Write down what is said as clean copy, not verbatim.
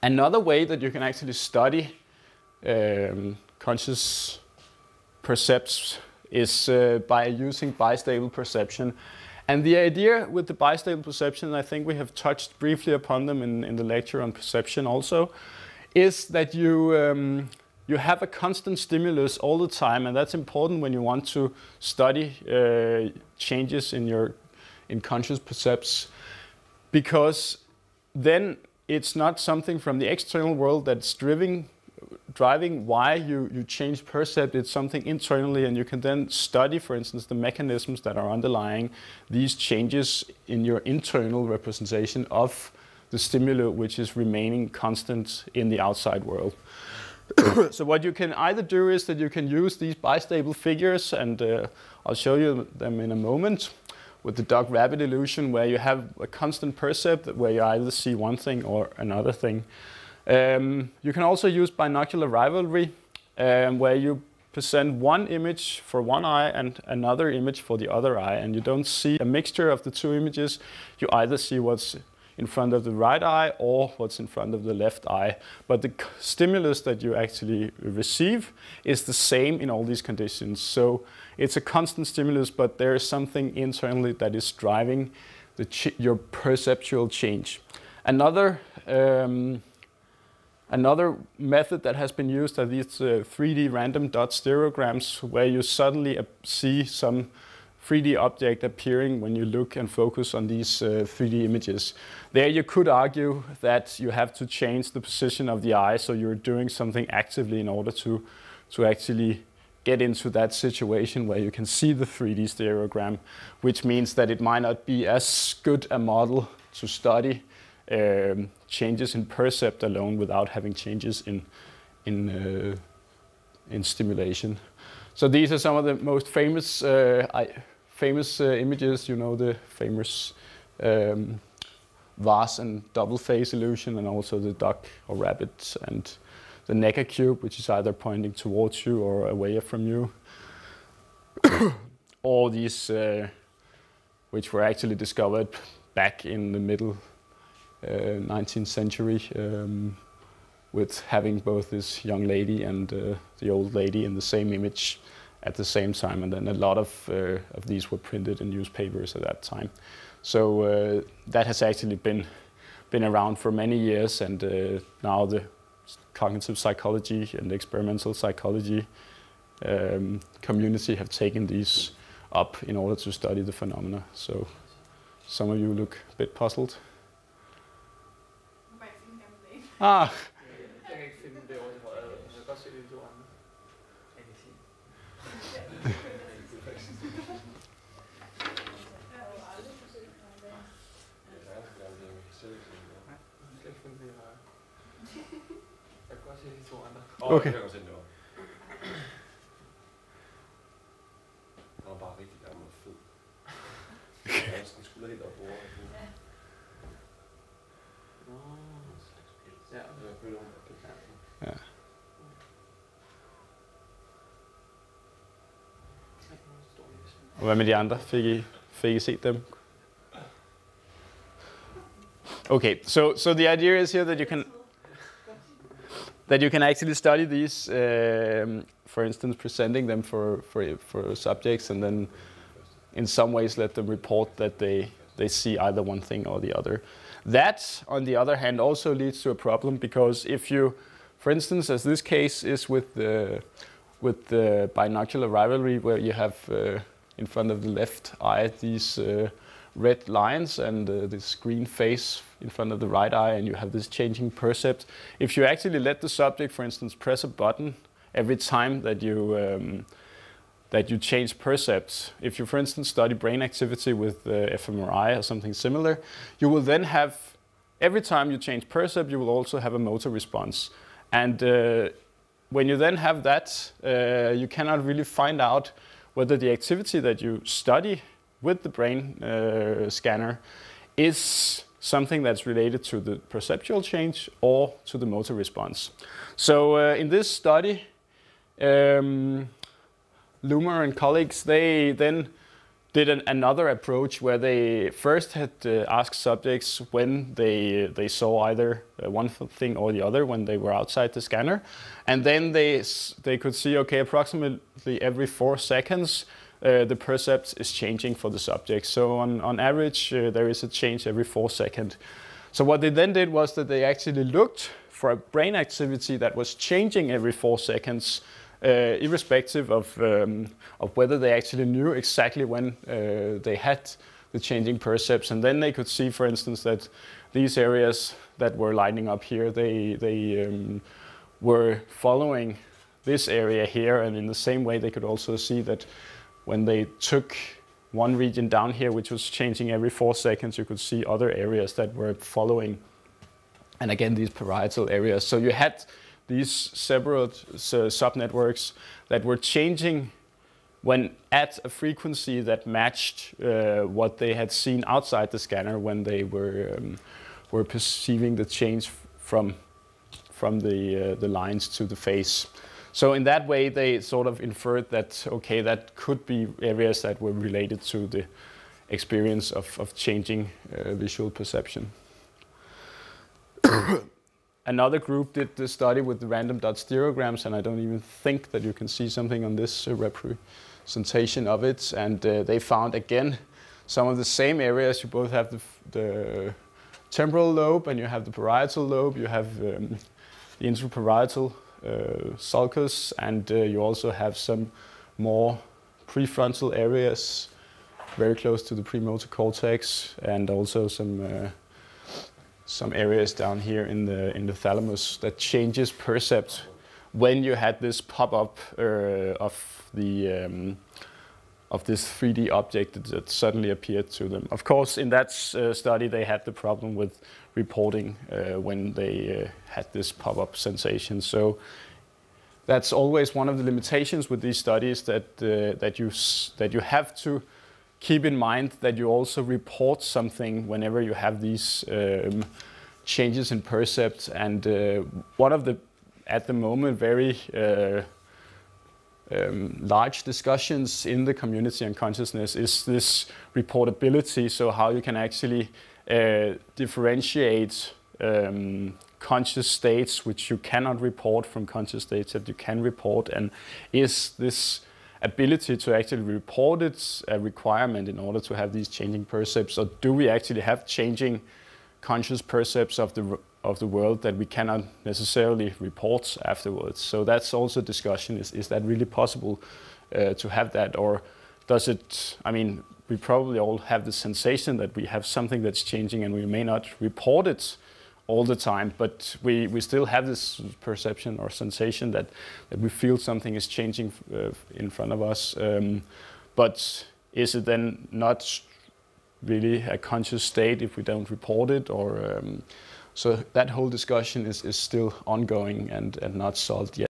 Another way that you can actually study conscious percepts is by using bistable perception. And the idea with the bistable perception, I think we have touched briefly upon them in the lecture on perception also, is that you have a constant stimulus all the time, and that's important when you want to study changes in conscious percepts, because then it's not something from the external world that's driving why you change percept. It's something internally, and you can then study, for instance, the mechanisms that are underlying these changes in your internal representation of the stimulus, which is remaining constant in the outside world. So what you can either do is that you can use these bistable figures, and I'll show you them in a moment, with the dog-rabbit illusion, where you have a constant percept where you either see one thing or another thing. You can also use binocular rivalry, where you present one image for one eye and another image for the other eye, and you don't see a mixture of the two images. You either see what's in front of the right eye or what's in front of the left eye. But the stimulus that you actually receive is the same in all these conditions. So it's a constant stimulus, but there is something internally that is driving your perceptual change. Another method that has been used are these 3D random dot stereograms, where you suddenly see some 3D object appearing when you look and focus on these 3D images. There you could argue that you have to change the position of the eye, so you're doing something actively in order to actually get into that situation where you can see the 3D stereogram, which means that it might not be as good a model to study changes in percept alone without having changes in stimulation. So these are some of the most famous images. You know, the famous vase and double face illusion, and also the duck or rabbit and the Necker cube, which is either pointing towards you or away from you. All these, which were actually discovered back in the middle 19th century, with having both this young lady and the old lady in the same image at the same time, and then a lot of these were printed in newspapers at that time. So that has actually been around for many years, and now the cognitive psychology and the experimental psychology community have taken these up in order to study the phenomena. So some of you look a bit puzzled. Ah. Okay. Og hvad med de andre? Fik I set dem? Okay, so the idea is here that you can actually study these, for instance, presenting them for subjects, and then in some ways let them report that they see either one thing or the other. That, on the other hand, also leads to a problem, because if you, for instance, as this case is with the binocular rivalry, where you have in front of the left eye these red lines and this green face in front of the right eye, and you have this changing percept. If you actually let the subject, for instance, press a button every time that you change percepts, if you, for instance, study brain activity with fMRI or something similar, you will then have, every time you change percept, you will also have a motor response. And when you then have that, you cannot really find out whether the activity that you study with the brain scanner is something that's related to the perceptual change or to the motor response. So in this study, Loomer and colleagues, they then did another approach where they first had asked subjects when they saw either one thing or the other when they were outside the scanner, and then they could see, okay, approximately every 4 seconds the percept is changing for the subject. So on average there is a change every 4 seconds. So what they then did was that they actually looked for a brain activity that was changing every 4 seconds, irrespective of whether they actually knew exactly when they had the changing percepts. And then they could see, for instance, that these areas that were lighting up here, they were following this area here, and in the same way they could also see that when they took one region down here, which was changing every 4 seconds, you could see other areas that were following, and again these parietal areas. So you had these separate subnetworks that were changing when at a frequency that matched what they had seen outside the scanner when they were perceiving the change from the lines to the face. So in that way, they sort of inferred that, okay, that could be areas that were related to the experience of changing visual perception. Another group did the study with the random dot stereograms, and I don't even think that you can see something on this representation of it. And they found, again, some of the same areas. You both have the temporal lobe and you have the parietal lobe. You have the intraparietal sulcus, and you also have some more prefrontal areas very close to the premotor cortex, and also some areas down here in the thalamus that changes percept when you had this pop-up of this 3D object that suddenly appeared to them. Of course, in that study, they had the problem with reporting when they had this pop-up sensation. So that's always one of the limitations with these studies, that you have to keep in mind that you also report something whenever you have these changes in percept. And one of the, at the moment, very large discussions in the community on consciousness is this reportability. So how you can actually differentiate conscious states which you cannot report from conscious states that you can report, and is this ability to actually report it a requirement in order to have these changing percepts, or do we actually have changing conscious percepts of the world that we cannot necessarily report afterwards? So that's also a discussion. Is that really possible to have that, or does it? I mean, we probably all have the sensation that we have something that's changing, and we may not report it all the time, but we still have this perception or sensation that we feel something is changing in front of us. But is it then not really a conscious state if we don't report it? Or so that whole discussion is still ongoing and not solved yet.